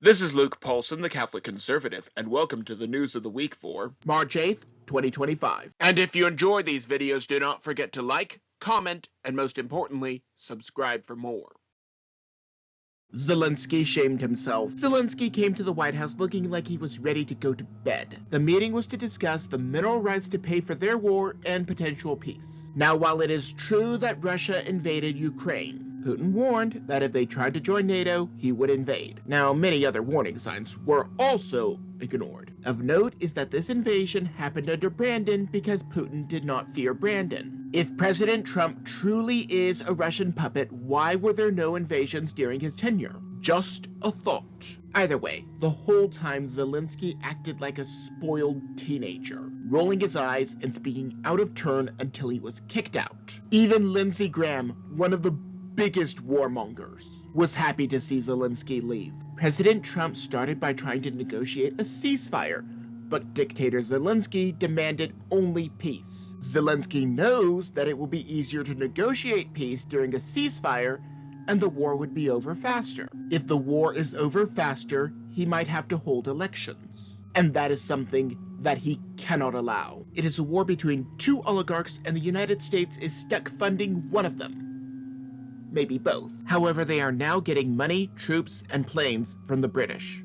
This is LukePaulson, the Catholic Conservative, and welcome to the news of the week for March 8th, 2025. And if you enjoy these videos, do not forget to like, comment, and most importantly, subscribe for more. Zelensky shamed himself. Zelensky came to the White House looking like he was ready to go to bed. The meeting was to discuss the mineral rights to pay for their war and potential peace. Now, while it is true that Russia invaded Ukraine, Putin warned that if they tried to join NATO, he would invade. Now, many other warning signs were also ignored. Of note is that this invasion happened under Brandon because Putin did not fear Brandon. If President Trump truly is a Russian puppet, why were there no invasions during his tenure? Just a thought. Either way, the whole time Zelensky acted like a spoiled teenager, rolling his eyes and speaking out of turn until he was kicked out. Even Lindsey Graham, one of the biggest warmongers, was happy to see Zelensky leave. President Trump started by trying to negotiate a ceasefire, but dictator Zelensky demanded only peace. Zelensky knows that it will be easier to negotiate peace during a ceasefire, and the war would be over faster. If the war is over faster, he might have to hold elections. And that is something that he cannot allow. It is a war between two oligarchs, and the United States is stuck funding one of them. Maybe both. However, they are now getting money, troops, and planes from the British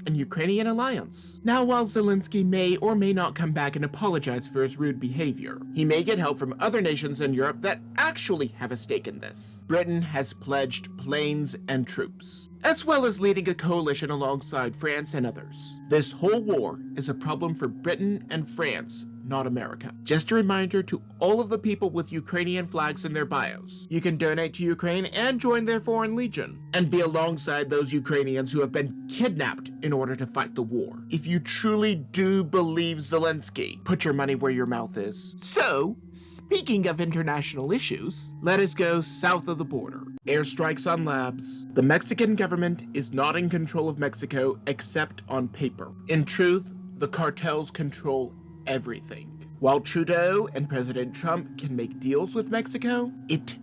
and Ukrainian alliance. Now, while Zelensky may or may not come back and apologize for his rude behavior, he may get help from other nations in Europe that actually have a stake in this. Britain has pledged planes and troops, as well as leading a coalition alongside France and others. This whole war is a problem for Britain and France, not America. Just a reminder to all of the people with Ukrainian flags in their bios. You can donate to Ukraine and join their foreign legion, and be alongside those Ukrainians who have been kidnapped in order to fight the war. If you truly do believe Zelensky, put your money where your mouth is. So, speaking of international issues, let us go south of the border. Airstrikes on labs. The Mexican government is not in control of Mexico except on paper. In truth, the cartels control everything. While Trudeau and President Trump can make deals with Mexico, it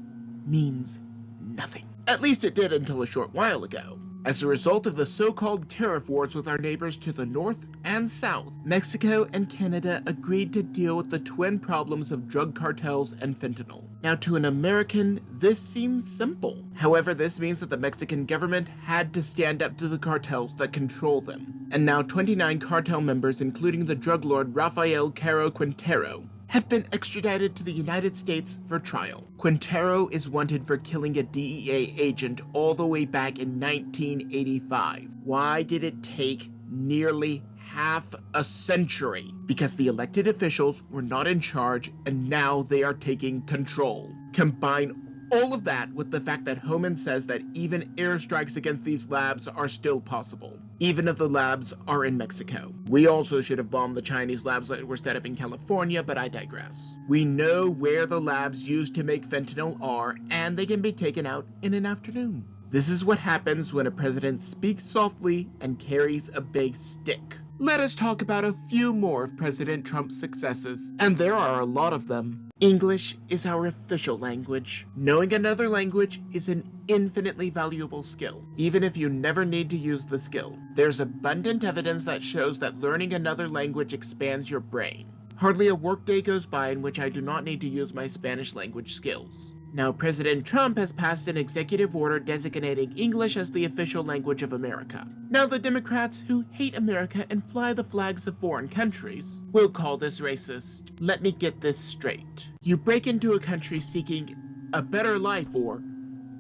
means nothing. At least it did until a short while ago. As a result of the so-called tariff wars with our neighbors to the north and south, Mexico and Canada agreed to deal with the twin problems of drug cartels and fentanyl. Now, to an American, this seems simple. However, this means that the Mexican government had to stand up to the cartels that control them. And now 29 cartel members, including the drug lord Rafael Caro Quintero, have been extradited to the United States for trial. Quintero is wanted for killing a DEA agent all the way back in 1985. Why did it take nearly half a century? Because the elected officials were not in charge, and now they are taking control. Combine all of that with the fact that Homan says that even airstrikes against these labs are still possible, even if the labs are in Mexico. We also should have bombed the Chinese labs that were set up in California, but I digress. We know where the labs used to make fentanyl are, and they can be taken out in an afternoon. This is what happens when a president speaks softly and carries a big stick. Let us talk about a few more of President Trump's successes, and there are a lot of them. English is our official language. Knowing another language is an infinitely valuable skill, even if you never need to use the skill. There's abundant evidence that shows that learning another language expands your brain. Hardly a workday goes by in which I do not need to use my Spanish language skills. Now, President Trump has passed an executive order designating English as the official language of America. Now, the Democrats who hate America and fly the flags of foreign countries will call this racist. Let me get this straight. You break into a country seeking a better life or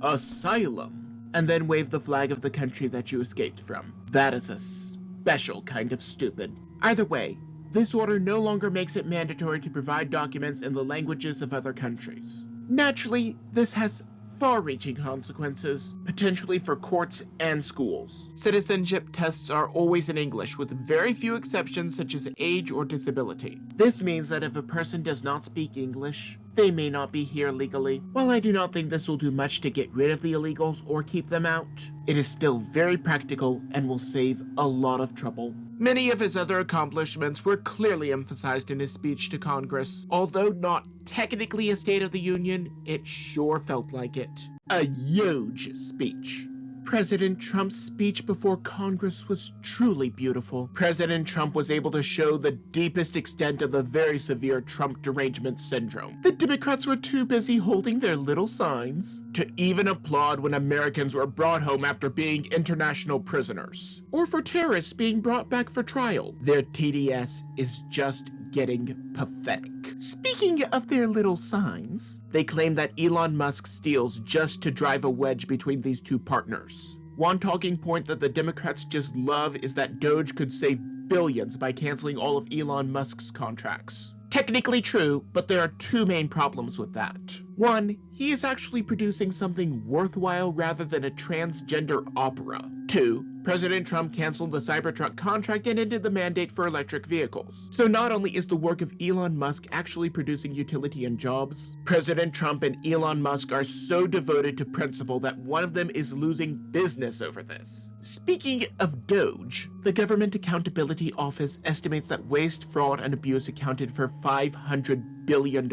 asylum, and then wave the flag of the country that you escaped from. That is a special kind of stupid. Either way, this order no longer makes it mandatory to provide documents in the languages of other countries. Naturally, this has far-reaching consequences, potentially for courts and schools. Citizenship tests are always in English, with very few exceptions such as age or disability. This means that if a person does not speak English, they may not be here legally. While I do not think this will do much to get rid of the illegals or keep them out, it is still very practical and will save a lot of trouble. Many of his other accomplishments were clearly emphasized in his speech to Congress. Although not technically a State of the Union, it sure felt like it. A huge speech. President Trump's speech before Congress was truly beautiful. President Trump was able to show the deepest extent of the very severe Trump derangement syndrome. The Democrats were too busy holding their little signs to even applaud when Americans were brought home after being international prisoners, or for terrorists being brought back for trial. Their TDS is just getting pathetic. Speaking of their little signs, they claim that Elon Musk steals just to drive a wedge between these two partners. One talking point that the Democrats just love is that Doge could save billions by canceling all of Elon Musk's contracts. Technically true, but there are two main problems with that. One, he is actually producing something worthwhile rather than a transgender opera. Two, President Trump canceled the Cybertruck contract and ended the mandate for electric vehicles. So not only is the work of Elon Musk actually producing utility and jobs, President Trump and Elon Musk are so devoted to principle that one of them is losing business over this. Speaking of Doge, the Government Accountability Office estimates that waste, fraud, and abuse accounted for $500 billion.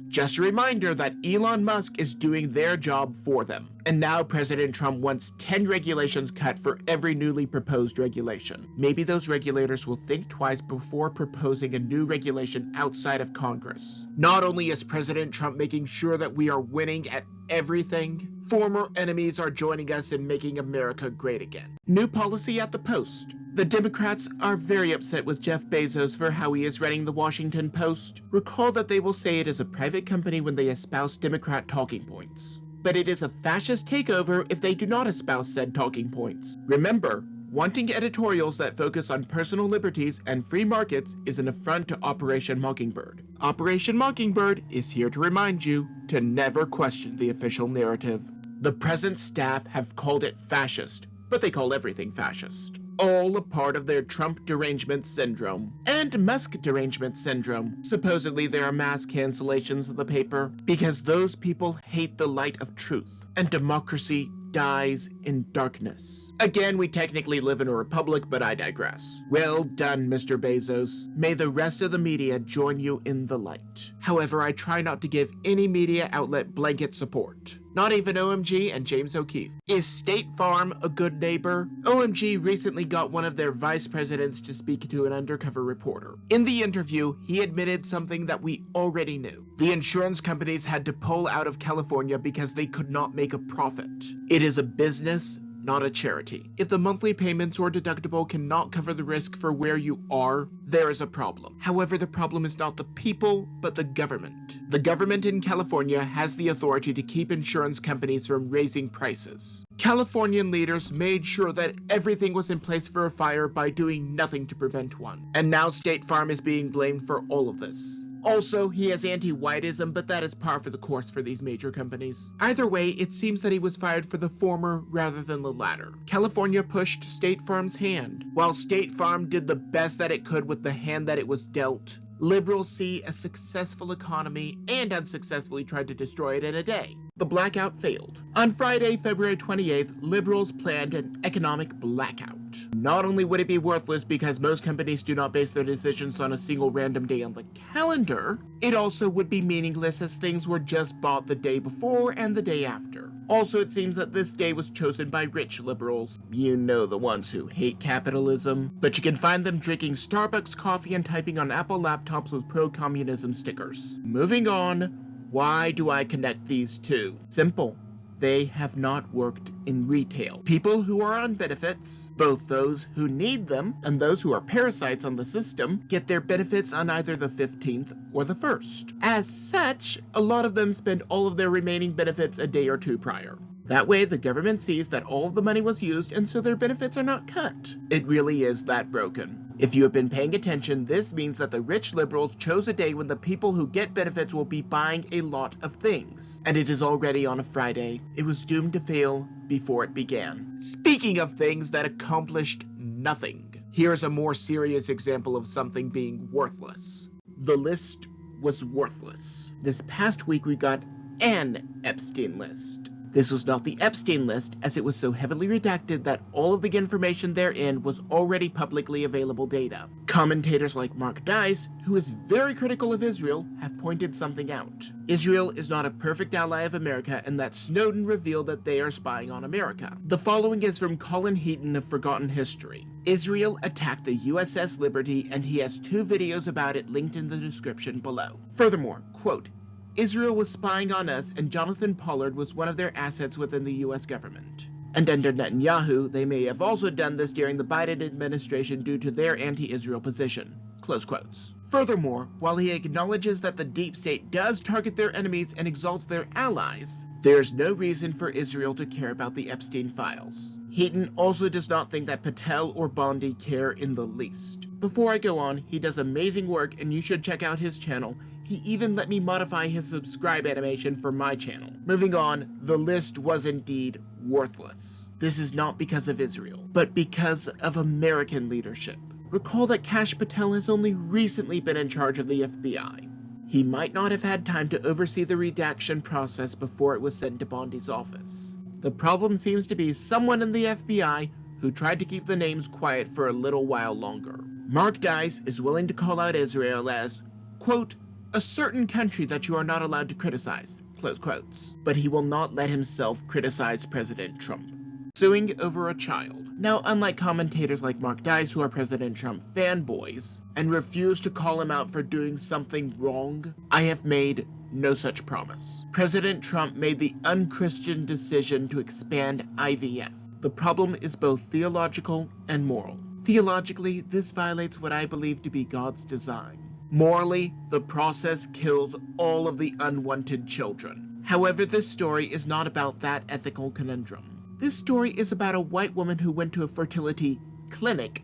Just a reminder that Elon Musk is doing their job for them. And now President Trump wants 10 regulations cut for every newly proposed regulation. Maybe those regulators will think twice before proposing a new regulation outside of Congress. Not only is President Trump making sure that we are winning at everything, former enemies are joining us in making America great again. New policy at the Post. The Democrats are very upset with Jeff Bezos for how he is running the Washington Post. Recall that they will say it is a private company when they espouse Democrat talking points. But it is a fascist takeover if they do not espouse said talking points. Remember, wanting editorials that focus on personal liberties and free markets is an affront to Operation Mockingbird. Operation Mockingbird is here to remind you to never question the official narrative. The present staff have called it fascist, but they call everything fascist. All a part of their Trump derangement syndrome and Musk derangement syndrome. Supposedly there are mass cancellations of the paper because those people hate the light of truth and democracy dies in darkness. Again, we technically live in a republic, but I digress. Well done, Mr. Bezos. May the rest of the media join you in the light. However, I try not to give any media outlet blanket support. Not even OMG and James O'Keefe. Is State Farm a good neighbor? OMG recently got one of their vice presidents to speak to an undercover reporter. In the interview, he admitted something that we already knew. The insurance companies had to pull out of California because they could not make a profit. It is a business, not a charity. If the monthly payments or deductible cannot cover the risk for where you are, there is a problem. However, the problem is not the people, but the government. The government in California has the authority to keep insurance companies from raising prices. Californian leaders made sure that everything was in place for a fire by doing nothing to prevent one. And now State Farm is being blamed for all of this. Also, he has anti-whiteism, but that is par for the course for these major companies. Either way, it seems that he was fired for the former rather than the latter. California pushed State Farm's hand. While State Farm did the best that it could with the hand that it was dealt, liberals see a successful economy and unsuccessfully tried to destroy it in a day. The blackout failed. On Friday, February 28th, liberals planned an economic blackout. Not only would it be worthless because most companies do not base their decisions on a single random day on the calendar, it also would be meaningless as things were just bought the day before and the day after. Also, it seems that this day was chosen by rich liberals. You know, the ones who hate capitalism. But you can find them drinking Starbucks coffee and typing on Apple laptops with pro-communism stickers. Moving on. Why do I connect these two? Simple. They have not worked in retail. People who are on benefits, both those who need them and those who are parasites on the system, get their benefits on either the 15th or the 1st. As such, a lot of them spend all of their remaining benefits a day or two prior. That way, the government sees that all of the money was used and so their benefits are not cut. It really is that broken. If you have been paying attention, this means that the rich liberals chose a day when the people who get benefits will be buying a lot of things. And it is already on a Friday. It was doomed to fail before it began. Speaking of things that accomplished nothing, here's a more serious example of something being worthless. The list was worthless. This past week we got an Epstein list. This was not the Epstein list, as it was so heavily redacted that all of the information therein was already publicly available data. Commentators like Mark Dice, who is very critical of Israel, have pointed something out. Israel is not a perfect ally of America, and that Snowden revealed that they are spying on America. The following is from Colin Heaton of Forgotten History. Israel attacked the USS Liberty, and he has 2 videos about it linked in the description below. Furthermore, quote, Israel was spying on us, and Jonathan Pollard was one of their assets within the US government. And under Netanyahu, they may have also done this during the Biden administration due to their anti-Israel position. Close quotes. Furthermore, while he acknowledges that the deep state does target their enemies and exalts their allies, there is no reason for Israel to care about the Epstein files. Heaton also does not think that Patel or Bondi care in the least. Before I go on, he does amazing work and you should check out his channel. He even let me modify his subscribe animation for my channel. Moving on, the list was indeed worthless. This is not because of Israel, but because of American leadership. Recall that Kash Patel has only recently been in charge of the FBI. He might not have had time to oversee the redaction process before it was sent to Bondi's office. The problem seems to be someone in the FBI who tried to keep the names quiet for a little while longer. Mark Dice is willing to call out Israel as, quote, a certain country that you are not allowed to criticize, close quotes. But he will not let himself criticize President Trump. Suing over a child. Now, unlike commentators like Mark Dice who are President Trump fanboys and refuse to call him out for doing something wrong, I have made no such promise. President Trump made the unchristian decision to expand IVF. The problem is both theological and moral. Theologically, this violates what I believe to be God's design. Morally, the process kills all of the unwanted children. However, this story is not about that ethical conundrum. This story is about a white woman who went to a fertility clinic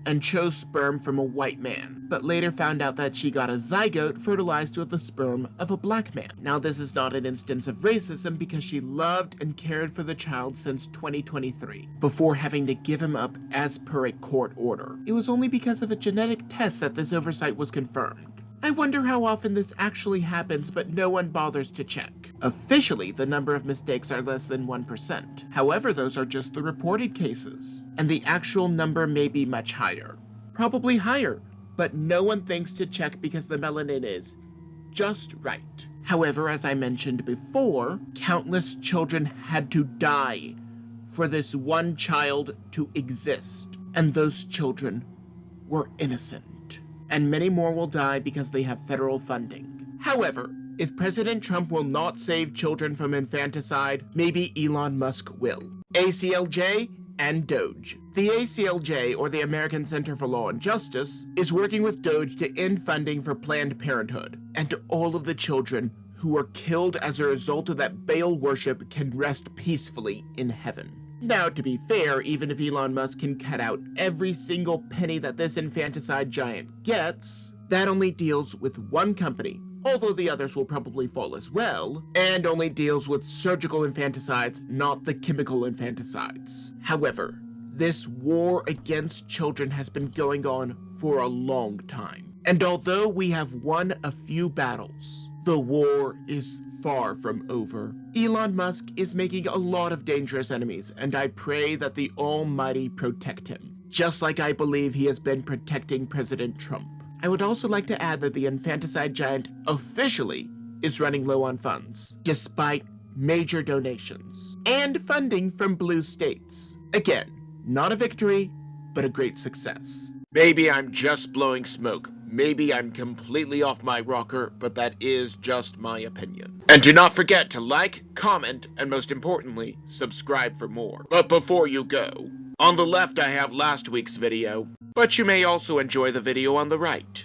and chose sperm from a white man, but later found out that she got a zygote fertilized with the sperm of a black man. Now, this is not an instance of racism because she loved and cared for the child since 2023, before having to give him up as per a court order. It was only because of a genetic test that this oversight was confirmed. I wonder how often this actually happens, but no one bothers to check. Officially, the number of mistakes are less than 1%. However, those are just the reported cases, and the actual number may be much higher. Probably higher, but no one thinks to check because the melanin is just right. However, as I mentioned before, countless children had to die for this one child to exist, and those children were innocent. And many more will die because they have federal funding. However, if President Trump will not save children from infanticide, maybe Elon Musk will. ACLJ and D.O.G.E. The ACLJ, or the American Center for Law and Justice, is working with D.O.G.E. to end funding for Planned Parenthood, and all of the children who were killed as a result of that Baal worship can rest peacefully in heaven. Now, to be fair, even if Elon Musk can cut out every single penny that this infanticide giant gets, that only deals with one company, although the others will probably fall as well, and only deals with surgical infanticides, not the chemical infanticides. However, this war against children has been going on for a long time, and although we have won a few battles, the war is far from over. Elon Musk is making a lot of dangerous enemies, and I pray that the Almighty protect him, just like I believe he has been protecting President Trump. I would also like to add that the infanticide giant officially is running low on funds, despite major donations and funding from blue states. Again, not a victory, but a great success. Maybe I'm just blowing smoke. Maybe I'm completely off my rocker, but that is just my opinion. And do not forget to like, comment, and most importantly, subscribe for more. But before you go, on the left I have last week's video, but you may also enjoy the video on the right.